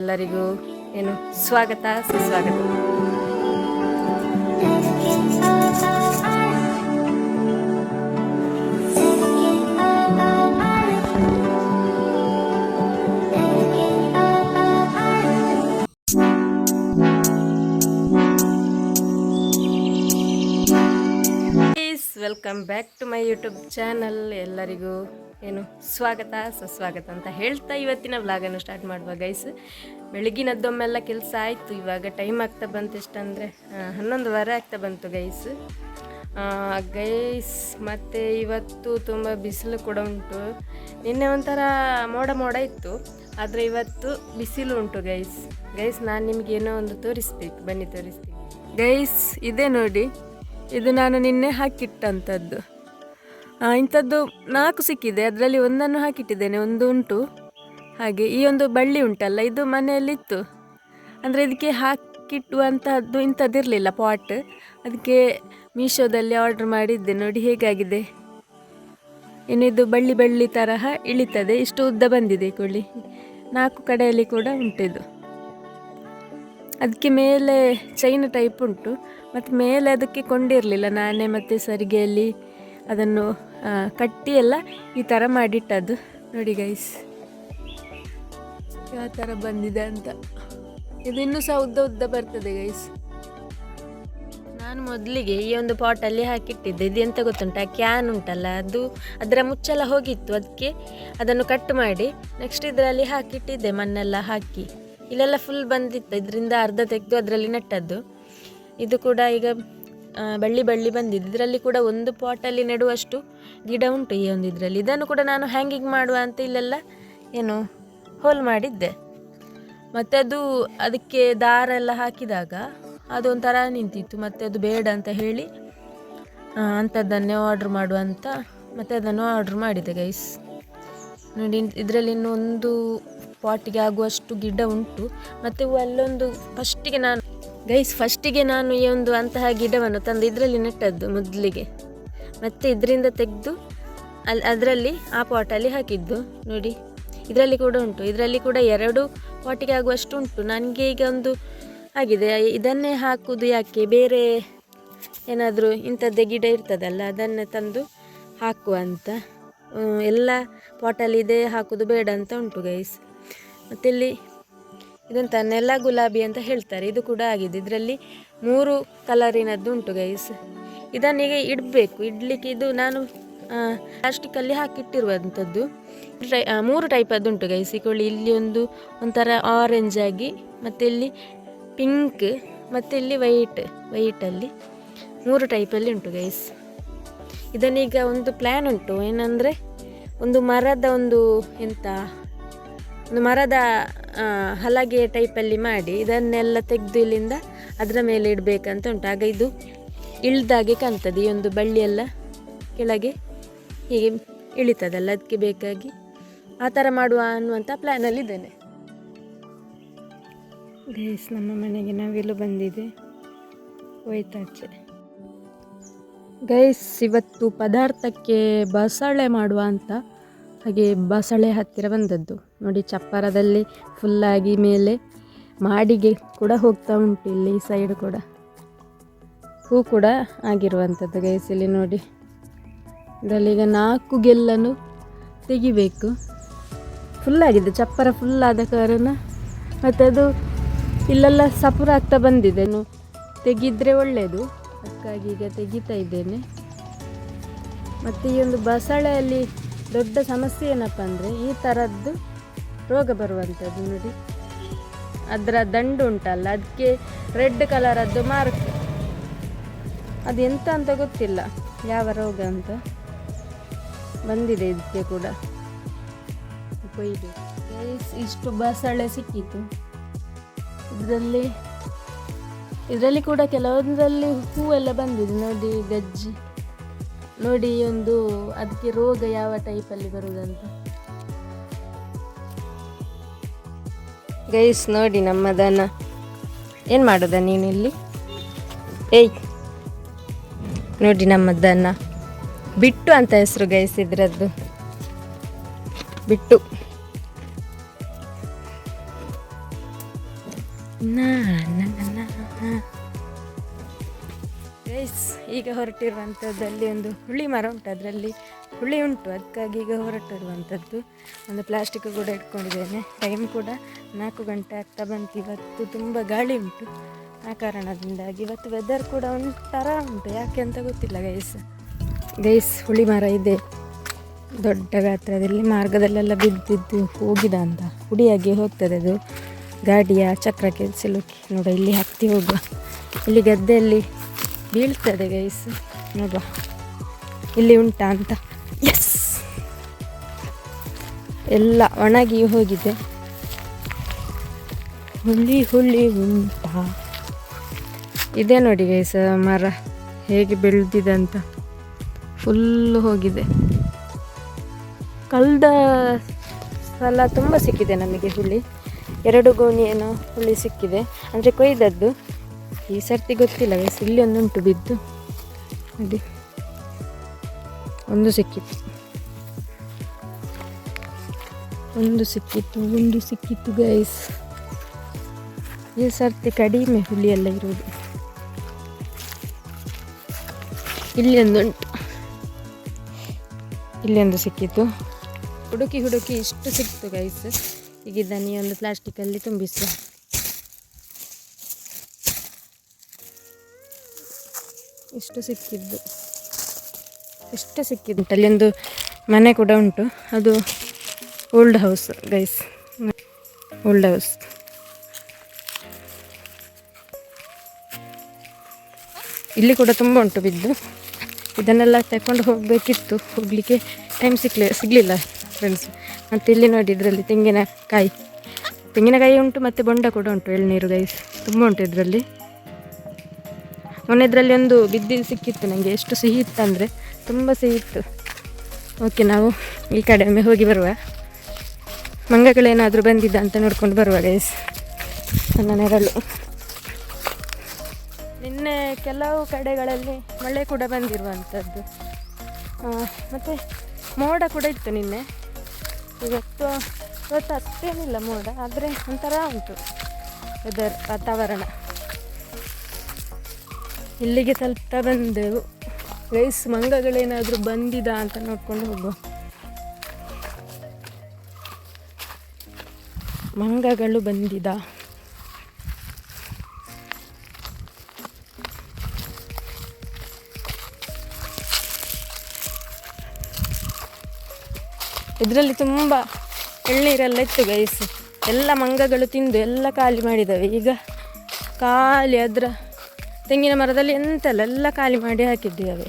ಎಲ್ಲರಿಗೂ ಸ್ವಾಗತ ಸುಸ್ವಾಗತ. Welcome back to my YouTube channel. ಎಲ್ಲರಿಗೂ ಸ್ವಾಗತ ಸುಸ್ವಾಗತ ಅಂತ ಹೇಳ್ತಾ ಇವತ್ತಿನ ವ್ಲಾಗನ್ನು ಸ್ಟಾರ್ಟ್ ಮಾಡುವ ಗೈಸ್. ಬೆಳಗಿನದ್ದೊಮ್ಮೆಲ್ಲ ಕೆಲಸ ಆಯಿತು. ಇವಾಗ ಟೈಮ್ ಆಗ್ತಾ ಬಂತು, ಎಷ್ಟಂದರೆ 11:15 ಆಗ್ತಾ ಬಂತು ಗೈಸ್. ಮತ್ತು ಇವತ್ತು ತುಂಬ ಬಿಸಿಲು ಕೂಡ ಉಂಟು. ನಿನ್ನೆ ಒಂಥರ ಮೋಡ ಇತ್ತು, ಆದರೆ ಇವತ್ತು ಬಿಸಿಲು ಉಂಟು ಗೈಸ್. ನಾನು ನಿಮಗೇನೋ ಒಂದು ತೋರಿಸ್ಬೇಕು, ಬನ್ನಿ ತೋರಿಸ್ತೀನಿ ಗೈಸ್. ಇದೇ ನೋಡಿ, ಇದು ನಾನು ನಿನ್ನೆ ಹಾಕಿಟ್ಟಂಥದ್ದು. ಇಂಥದ್ದು 4 ಸಿಕ್ಕಿದೆ, ಅದರಲ್ಲಿ ಒಂದನ್ನು ಹಾಕಿಟ್ಟಿದ್ದೇನೆ, ಒಂದು ಉಂಟು. ಹಾಗೆ ಈ ಒಂದು ಬಳ್ಳಿ ಉಂಟಲ್ಲ, ಇದು ಮನೆಯಲ್ಲಿತ್ತು. ಅಂದರೆ ಇದಕ್ಕೆ ಹಾಕಿಟ್ಟುವಂತಹದ್ದು ಇಂಥದ್ದಿರಲಿಲ್ಲ ಪಾಟ್, ಅದಕ್ಕೆ ಮೀಶೋದಲ್ಲಿ ಆರ್ಡ್ರ್ ಮಾಡಿದ್ದೆ. ನೋಡಿ ಹೇಗಾಗಿದೆ. ಇನ್ನಿದು ಬಳ್ಳಿ ತರಹ ಇಳಿತದೆ, ಇಷ್ಟು ಉದ್ದ ಬಂದಿದೆ ಕೊಳ್ಳಿ. 4 ಕಡೆಯಲ್ಲಿ ಕೂಡ ಉಂಟಿದು. ಅದಕ್ಕೆ ಮೇಲೆ ಚೈನ್ ಟೈಪ್ ಉಂಟು, ಮತ್ತು ಮೇಲೆ ಅದಕ್ಕೆ ಕೊಂಡಿರಲಿಲ್ಲ. ನಾನೇ ಮತ್ತು ಸರಿಗೆಯಲ್ಲಿ ಅದನ್ನು ಕಟ್ಟಿ ಎಲ್ಲ ಈ ಥರ ಮಾಡಿಟ್ಟದ್ದು. ನೋಡಿ ಗೈಸ್ ಯಾವ ಥರ ಬಂದಿದೆ ಅಂತ. ಇದು ಇನ್ನೂ ಸಹ ಉದ್ದ ಬರ್ತದೆ ಗೈಸ್. ನಾನು ಮೊದಲಿಗೆ ಈ ಒಂದು ಪಾಟಲ್ಲಿ ಹಾಕಿಟ್ಟಿದ್ದೆ. ಇದು ಎಂತ ಗೊತ್ತುಂಟ, ಕ್ಯಾನ್ ಉಂಟಲ್ಲ, ಅದರ ಮುಚ್ಚೆಲ್ಲ ಹೋಗಿತ್ತು. ಅದಕ್ಕೆ ಅದನ್ನು ಕಟ್ ಮಾಡಿ ನೆಕ್ಸ್ಟ್ ಇದರಲ್ಲಿ ಹಾಕಿಟ್ಟಿದ್ದೆ, ಮಣ್ಣೆಲ್ಲ ಹಾಕಿ. ಇಲ್ಲೆಲ್ಲ ಫುಲ್ ಬಂದಿತ್ತು, ಇದರಿಂದ ಅರ್ಧ ತೆಗೆದು ಅದರಲ್ಲಿ ನೆಟ್ಟದ್ದು. ಇದು ಕೂಡ ಈಗ ಬಳ್ಳಿ ಬಂದಿದ್ದು. ಇದರಲ್ಲಿ ಕೂಡ ಒಂದು ಪಾಟಲ್ಲಿ ನೆಡುವಷ್ಟು ಗಿಡ ಉಂಟು ಈ ಒಂದು ಇದರಲ್ಲಿ. ಇದನ್ನು ಕೂಡ ನಾನು ಹ್ಯಾಂಗಿಂಗ್ ಮಾಡುವ ಅಂತ ಇಲ್ಲೆಲ್ಲ ಹೋಲ್ ಮಾಡಿದ್ದೆ. ಮತ್ತು ಅದಕ್ಕೆ ದಾರ ಎಲ್ಲ ಹಾಕಿದಾಗ ಅದೊಂಥರ ನಿಂತಿತ್ತು. ಮತ್ತು ಅದು ಬೇಡ ಅಂತ ಹೇಳಿ ಅಂಥದ್ದನ್ನೇ ಆರ್ಡ್ರ್ ಮಾಡುವಂತ ಮತ್ತು ಅದನ್ನು ಆರ್ಡ್ರ್ ಮಾಡಿದೆ ಗೈಸ್. ನೋಡಿ, ಇದರಲ್ಲಿ ಇನ್ನೂ ಒಂದು ಪಾಟಿಗೆ ಆಗುವಷ್ಟು ಗಿಡ ಉಂಟು. ಮತ್ತು ಅಲ್ಲೊಂದು ಫಸ್ಟಿಗೆ ನಾನು ಈ ಒಂದು ಅಂತಹ ಗಿಡವನ್ನು ತಂದು ಇದರಲ್ಲಿ ನೆಟ್ಟದ್ದು ಮೊದಲಿಗೆ. ಮತ್ತು ಇದರಿಂದ ತೆಗೆದು ಅದರಲ್ಲಿ ಆ ಪಾಟಲ್ಲಿ ಹಾಕಿದ್ದು. ನೋಡಿ, ಇದರಲ್ಲಿ ಕೂಡ ಉಂಟು. ಇದರಲ್ಲಿ ಕೂಡ 2 ಪಾಟಿಗೆ ಆಗುವಷ್ಟು ಉಂಟು. ನನಗೆ ಈಗ ಒಂದು ಆಗಿದೆ, ಇದನ್ನೇ ಹಾಕುವುದು ಯಾಕೆ, ಬೇರೆ ಏನಾದರೂ ಇಂಥದ್ದೇ ಗಿಡ ಇರ್ತದಲ್ಲ ಅದನ್ನೇ ತಂದು ಹಾಕುವ ಅಂತ. ಎಲ್ಲ ಪಾಟಲ್ಲಿ ಇದೇ ಹಾಕೋದು ಬೇಡ ಅಂತ ಉಂಟು ಗೈಸ್. ಮತ್ತು ಇಲ್ಲಿ ಇದಂತ ನೆಲ ಗುಲಾಬಿ ಅಂತ ಹೇಳ್ತಾರೆ, ಇದು ಕೂಡ ಆಗಿದೆ. ಇದರಲ್ಲಿ 3 ಕಲರಿನದ್ದು ಉಂಟು ಗೈಸ್. ಇದನ್ನೀಗ ಇಡಲಿಕ್ಕೆ ಇದು ನಾನು ಪ್ಲಾಸ್ಟಿಕ್ಕಲ್ಲಿ ಹಾಕಿಟ್ಟಿರುವಂಥದ್ದು. 3 ಟೈಪದ್ದು ಉಂಟು ಗೈಸ್. ಇಕೊಳ್ಳಿ, ಇಲ್ಲಿ ಒಂಥರ ಆರೆಂಜ್ ಆಗಿ, ಮತ್ತು ಇಲ್ಲಿ ಪಿಂಕ್, ಮತ್ತು ಇಲ್ಲಿ ವೈಟಲ್ಲಿ 3 ಟೈಪಲ್ಲಿ ಉಂಟು ಗೈಸ್. ಇದನ್ನೀಗ ಒಂದು ಪ್ಲ್ಯಾನ್ ಉಂಟು, ಏನಂದರೆ ಒಂದು ಮರದ ಹಲಗೆ ಟೈಪಲ್ಲಿ ಮಾಡಿ ಇದನ್ನೆಲ್ಲ ತೆಗೆದು ಇಲ್ಲಿಂದ ಅದರ ಮೇಲೆ ಇಡಬೇಕಂತ ಉಂಟು. ಆಗ ಇದು ಇಳ್ದಾಗೆ ಕಾಣ್ತದೆ. ಈ ಒಂದು ಬಳ್ಳಿಯೆಲ್ಲ ಕೆಳಗೆ ಹೀಗೆ ಇಳಿತದಲ್ಲ, ಅದಕ್ಕೆ ಬೇಕಾಗಿ ಆ ಥರ ಮಾಡುವ ಅನ್ನುವಂಥ ಪ್ಲ್ಯಾನಲ್ಲಿದ್ದೇನೆ ಗೈಸ್. ನಮ್ಮ ಮನೆಗೆ ನವಿಲು ಬಂದಿದೆ, ಹೋಯ್ತಾಚೆ ಗೈಸ್. ಇವತ್ತು ಪದಾರ್ಥಕ್ಕೆ ಬಸಳೆ ಮಾಡುವ ಅಂತ ಹಾಗೆ ಬಸಳೆ ಹತ್ತಿರ ಬಂದದ್ದು. ನೋಡಿ, ಚಪ್ಪರದಲ್ಲಿ ಫುಲ್ಲಾಗಿ ಮೇಲೆ ಮಾಡಿಗೆ ಕೂಡ ಹೋಗ್ತಾ ಉಂಟು. ಇಲ್ಲಿ ಈ ಸೈಡ್ ಕೂಡ ಹೂ ಕೂಡ ಆಗಿರುವಂಥದ್ದು ಗೈಸ್. ಇಲ್ಲಿ ನೋಡಿ, ಇದರಲ್ಲಿ ಈಗ 4 ಗೆಲ್ಲನ್ನು ತೆಗಿಬೇಕು. ಫುಲ್ಲಾಗಿದೆ, ಚಪ್ಪರ ಫುಲ್ಲಾದ ಕಾರಣ. ಮತ್ತು ಅದು ಇಲ್ಲೆಲ್ಲ ಸಪುರ ಆಗ್ತಾ ಬಂದಿದೆ, ತೆಗಿದ್ರೆ ಒಳ್ಳೆಯದು, ಅದಕ್ಕಾಗಿ ಈಗ ತೆಗಿತಾ ಇದ್ದೇನೆ. ಮತ್ತು ಈ ಒಂದು ಬಸಳೆಯಲ್ಲಿ ದೊಡ್ಡ ಸಮಸ್ಯೆ ಏನಪ್ಪ ಅಂದರೆ ಈ ಥರದ್ದು ರೋಗ ಬರುವಂಥದ್ದು. ನೋಡಿ, ಅದರ ದಂಡು ಉಂಟಲ್ಲ, ಅದಕ್ಕೆ ರೆಡ್ ಕಲರದ್ದು ಮಾರ್ಕ್. ಅದು ಎಂತ ಅಂತ ಗೊತ್ತಿಲ್ಲ, ಯಾವ ರೋಗ ಅಂತ ಬಂದಿದೆ ಇದಕ್ಕೆ ಕೂಡ. ಕೊಯ್ದು ಇಷ್ಟು ಬಸಳೆ ಸಿಕ್ಕಿತು. ಇದರಲ್ಲಿ ಕೂಡ ಕೆಲವೊಂದರಲ್ಲಿ ಹೂವೆಲ್ಲ ಬಂದಿದೆ. ನೋಡಿ ಗಜ್ಜಿ, ನೋಡಿ ಅದಕ್ಕೆ ರೋಗ ಯಾವ ಟೈಪಲ್ಲಿ ಬರುವುದಂತ ಗೈಸ್. ನೋಡಿ ನಮ್ಮದನ್ನ ಏನು ಮಾಡೋದ ನೀನು ಇಲ್ಲಿ. ನೋಡಿ ನಮ್ಮದನ್ನ ಬಿಟ್ಟು ಅಂತ ಹೆಸರು ಗೈಸ್ ಇದ್ರದ್ದು. ಬಿಟ್ಟು ಗೈಸ್, ಈಗ ಹೊರಟಿರುವಂಥದ್ದು ಅಲ್ಲಿ ಒಂದು ಹುಳಿ ಮರ ಉಂಟು, ಅದರಲ್ಲಿ ಹುಳಿ ಉಂಟು, ಅದಕ್ಕಾಗಿ ಈಗ ಹೊರಟಿರುವಂಥದ್ದು. ಒಂದು ಪ್ಲಾಸ್ಟಿಕ್ ಕೂಡ ಇಟ್ಕೊಂಡಿದ್ದೇನೆ. ಟೈಮ್ ಕೂಡ 4 ಗಂಟೆ ಆಗ್ತಾ ಬಂತು. ಇವತ್ತು ತುಂಬ ಗಾಳಿ ಉಂಟು, ಆ ಕಾರಣದಿಂದಾಗಿ ಇವತ್ತು ವೆದರ್ ಕೂಡ ಒಂಥರ ಉಂಟು, ಯಾಕೆ ಅಂತ ಗೊತ್ತಿಲ್ಲ ಗೈಸ್. ಹುಳಿ ಮರ ಇದೆ ದೊಡ್ಡ ಗಾತ್ರದಲ್ಲಿ, ಮಾರ್ಗದಲ್ಲೆಲ್ಲ ಬಿದ್ದಿದ್ದು ಹೋಗಿದ ಅಂತ ಹುಡಿಯಾಗಿ ಹೋಗ್ತದೆ ಅದು ಗಾಡಿಯ ಚಕ್ರಕ್ಕೆ ಸಿಲುಕಿ. ನೋಡ, ಇಲ್ಲಿ ಹತ್ತಿ ಹೋಗುವ, ಇಲ್ಲಿ ಗದ್ದೆಯಲ್ಲಿ ಬೀಳ್ತದೆ ಗೈಸ್. ನೋಡುವ ಇಲ್ಲಿ ಉಂಟಾ ಅಂತ. ಎಸ್, ಎಲ್ಲ ಒಣಗಿ ಹೋಗಿದೆ. ಹುಳಿ ಉಂಟಾ. ಇದೆ ನೋಡಿ ಗೈಸ್, ಮರ ಹೇಗೆ ಬೆಳೆದಿದೆ ಅಂತ, ಫುಲ್ಲು ಹೋಗಿದೆ. ಕಳೆದ ಸಲ ತುಂಬ ಸಿಕ್ಕಿದೆ ನಮಗೆ ಹುಳಿ, 2 ಗೋಣಿ ಏನೋ ಹುಳಿ ಸಿಕ್ಕಿದೆ, ಅಂದರೆ ಕೊಯ್ದದ್ದು. ಈ ಸರ್ತಿ ಗೊತ್ತಿಲ್ಲ ಗೈಸ್. ಇಲ್ಲಿ ಒಂದುಂಟು ಬಿದ್ದು, ನೋಡಿ ಒಂದು ಸಿಕ್ಕಿತ್ತು ಗೈಸ್. ಈ ಸರ್ತಿ ಕಡಿಮೆ ಹುಳಿ ಎಲ್ಲ ಇರೋದು. ಇಲ್ಲಿ ಒಂದು ಸಿಕ್ಕಿತ್ತು. ಹುಡುಕಿ ಇಷ್ಟು ಸಿಕ್ತು ಗೈಸ್. ಈಗ ಇದನ್ನು ಈ ಒಂದು ಪ್ಲಾಸ್ಟಿಕಲ್ಲಿ ತುಂಬಿಸುವ. ಇಷ್ಟು ಸಿಕ್ಕಿದ್ದು. ಅಲ್ಲಿ ಒಂದು ಮನೆ ಕೂಡ ಉಂಟು, ಅದು old house guys, old house. ಇಲ್ಲಿ ಕೂಡ ತುಂಬ ಉಂಟು ಬಿದ್ದು. ಇದನ್ನೆಲ್ಲ ತಗೊಂಡು ಹೋಗಬೇಕಿತ್ತು, ಹೋಗಲಿಕ್ಕೆ ಟೈಮ್ ಸಿಗಲಿಲ್ಲ ಫ್ರೆಂಡ್ಸ್. ಮತ್ತು ಇಲ್ಲಿ ನೋಡಿ, ಇದರಲ್ಲಿ ತೆಂಗಿನಕಾಯಿ ಉಂಟು, ಮತ್ತು ಬೊಂಡ ಕೂಡ ಉಂಟು, ಎಳ್ನೀರು ಗೈಸ್, ತುಂಬ ಉಂಟು ಇದರಲ್ಲಿ. ಮೊನ್ನೆ ಇದರಲ್ಲಿ ಒಂದು ಬಿದ್ದಿದ್ದು ಸಿಕ್ಕಿತ್ತು ನನಗೆ. ಎಷ್ಟು ಸಿಹಿ ಇತ್ತು ಅಂದರೆ ತುಂಬ ಸಿಹಿ ಇತ್ತು. ಓಕೆ, ನಾವು ಈ ಕಡೆ ಒಮ್ಮೆ ಹೋಗಿ ಬರುವ. ಮಂಗಗಳೇನಾದರೂ ಬಂದಿದ್ದ ಅಂತ ನೋಡ್ಕೊಂಡು ಬರುವ ಗೈಸ್. ನನ್ನ ನೆರಳು. ನಿನ್ನೆ ಕೆಲವು ಕಡೆಗಳಲ್ಲಿ ಮಳೆ ಕೂಡ ಬಂದಿರುವಂಥದ್ದು, ಮತ್ತು ಮೋಡ ಕೂಡ ಇತ್ತು ನಿನ್ನೆ. ಇವತ್ತು ಅಷ್ಟೇನಿಲ್ಲ ಮೋಡ, ಆದರೆ ಒಂಥರ ಉಂಟು ವೆದರ್, ವಾತಾವರಣ. ಇಲ್ಲಿಗೆ ಸ್ವಲ್ಪ ಬಂದೆವು ಗೈಸ್. ಮಂಗಗಳೇನಾದರೂ ಬಂದಿದ ಅಂತ ನೋಡ್ಕೊಂಡು ಹೋಗುವ. ಮಂಗಗಳು ಬಂದಿದ. ಇದರಲ್ಲಿ ತುಂಬ ಎಳ್ನೀರೆಲ್ಲ ಇತ್ತು ಗೈಸ್. ಎಲ್ಲ ಮಂಗಗಳು ತಿಂದು ಎಲ್ಲ ಖಾಲಿ ಮಾಡಿದ್ದಾವೆ. ಈಗ ಖಾಲಿ ಅದರ ತೆಂಗಿನ ಮರದಲ್ಲಿ ಎಂತೆಲ್ಲ ಎಲ್ಲ ಖಾಲಿ ಮಾಡಿ ಹಾಕಿದ್ದೇವೆ.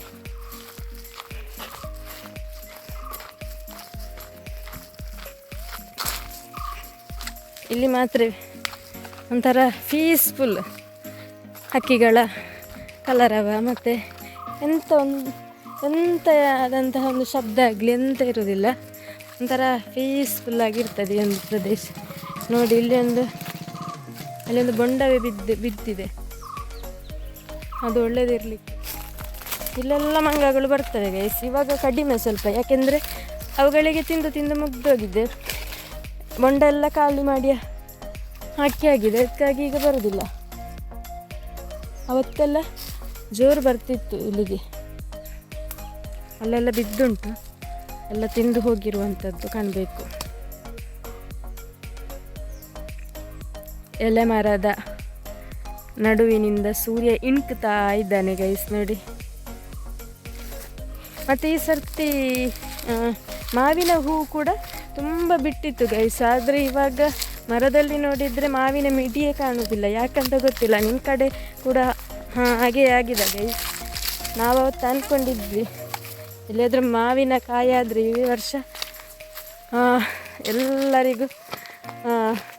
ಇಲ್ಲಿ ಮಾತ್ರ ಒಂಥರ ಪೀಸ್ಫುಲ್, ಹಕ್ಕಿಗಳ ಕಲರವ, ಮತ್ತು ಎಂತ ಆದಂತಹ ಒಂದು ಶಬ್ದ ಆಗಲಿ ಎಂತ ಇರೋದಿಲ್ಲ. ಒಂಥರ ಪೀಸ್ಫುಲ್ಲಾಗಿರ್ತದೆ ಈ ಒಂದು ಪ್ರದೇಶ. ನೋಡಿ, ಅಲ್ಲೊಂದು ಬೊಂಡವೇ ಬಿದ್ದಿದೆ, ಅದು ಒಳ್ಳೆಯದಿರಲಿಕ್ಕೆ. ಇಲ್ಲೆಲ್ಲ ಮಂಗಗಳು ಬರ್ತವೆ ಗೈಸ್. ಇವಾಗ ಕಡಿಮೆ ಸ್ವಲ್ಪ, ಯಾಕೆಂದರೆ ಅವುಗಳಿಗೆ ತಿಂದು ಮುಗ್ದೋಗಿದೆ. ಬೊಂಡ ಎಲ್ಲ ಖಾಲಿ ಮಾಡಿ ಆಗಿದೆ, ಅದಕ್ಕಾಗಿ ಈಗ ಬರೋದಿಲ್ಲ. ಅವತ್ತೆಲ್ಲ ಜೋರು ಬರ್ತಿತ್ತು ಇಲ್ಲಿಗೆ. ಅಲ್ಲೆಲ್ಲ ಬಿದ್ದುಂಟು, ಎಲ್ಲ ತಿಂದು ಹೋಗಿರುವಂಥದ್ದು ಕಾಣಬೇಕು. ಎಲೆ ಮರದ ನಡುವಿನಿಂದ ಸೂರ್ಯ ಇಣುಕ್ತಾ ಇದ್ದಾನೆ ಗೈಸ್, ನೋಡಿ. ಮತ್ತು ಈ ಸರ್ತಿ ಮಾವಿನ ಹೂ ಕೂಡ ತುಂಬ ಬಿಟ್ಟಿತ್ತು ಗೈಸ್. ಆದರೆ ಇವಾಗ ಮರದಲ್ಲಿ ನೋಡಿದರೆ ಮಾವಿನ ಮಿಡಿಯೇ ಕಾಣುವುದಿಲ್ಲ, ಯಾಕಂತ ಗೊತ್ತಿಲ್ಲ. ನಿಮ್ಮ ಕಡೆ ಕೂಡ ಹಾಗೇ ಆಗಿದೆ ಗೈಸ್. ನಾವು ಅವತ್ತು ಅಂದ್ಕೊಂಡಿದ್ವಿ ಎಲ್ಲಿಯಾದರೂ ಮಾವಿನ ಕಾಯಿ ಆದರೆ ಈ ವರ್ಷ ಎಲ್ಲರಿಗೂ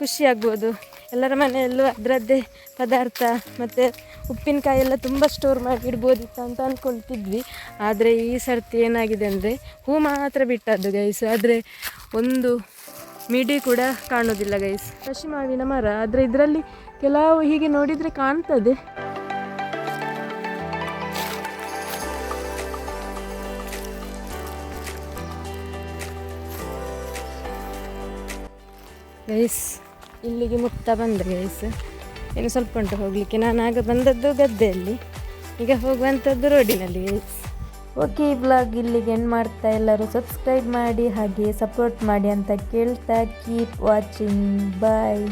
ಖುಷಿಯಾಗ್ಬೋದು. ಎಲ್ಲರ ಮನೆಯಲ್ಲೂ ಅದರದ್ದೇ ಪದಾರ್ಥ ಮತ್ತು ಉಪ್ಪಿನಕಾಯಿ ಎಲ್ಲ ತುಂಬ ಸ್ಟೋರ್ ಮಾಡಿ ಇಡ್ಬೋದಿತ್ತು ಅಂತ ಅಂದ್ಕೊಳ್ತಿದ್ವಿ. ಆದರೆ ಈ ಸರ್ತಿ ಏನಾಗಿದೆ ಅಂದರೆ ಹೂ ಮಾತ್ರ ಬಿಟ್ಟದ್ದು ಗೈಸ್, ಆದರೆ ಒಂದು ಮಿಡಿ ಕೂಡ ಕಾಣೋದಿಲ್ಲ ಗೈಸ್. ಕಸಿ ಮಾವಿನ ಮರ, ಆದರೆ ಇದರಲ್ಲಿ ಕೆಲವು ಹೀಗೆ ನೋಡಿದರೆ ಕಾಣ್ತದೆ. ಗೈಸ್, ಇಲ್ಲಿಗೆ ಮುಕ್ತ ಬಂದೆ ಗೈಸ್. ಇನ್ನು ಸ್ವಲ್ಪ ಉಂಟು ಹೋಗಲಿಕ್ಕೆ. ನಾನು ಆಗ ಬಂದದ್ದು ಗದ್ದೆಯಲ್ಲಿ, ಈಗ ಹೋಗುವಂಥದ್ದು ರೋಡಿನಲ್ಲಿ. ಓಕೆ, ಈ ವ್ಲಾಗ್ ಇಲ್ಲಿಗೆ ಎಂಡ್ ಮಾಡ್ತಾ, ಎಲ್ಲರೂ ಸಬ್ಸ್ಕ್ರೈಬ್ ಮಾಡಿ ಹಾಗೆ ಸಪೋರ್ಟ್ ಮಾಡಿ ಅಂತ ಕೇಳ್ತಾ, ಕೀಪ್ ವಾಚಿಂಗ್, ಬಾಯ್.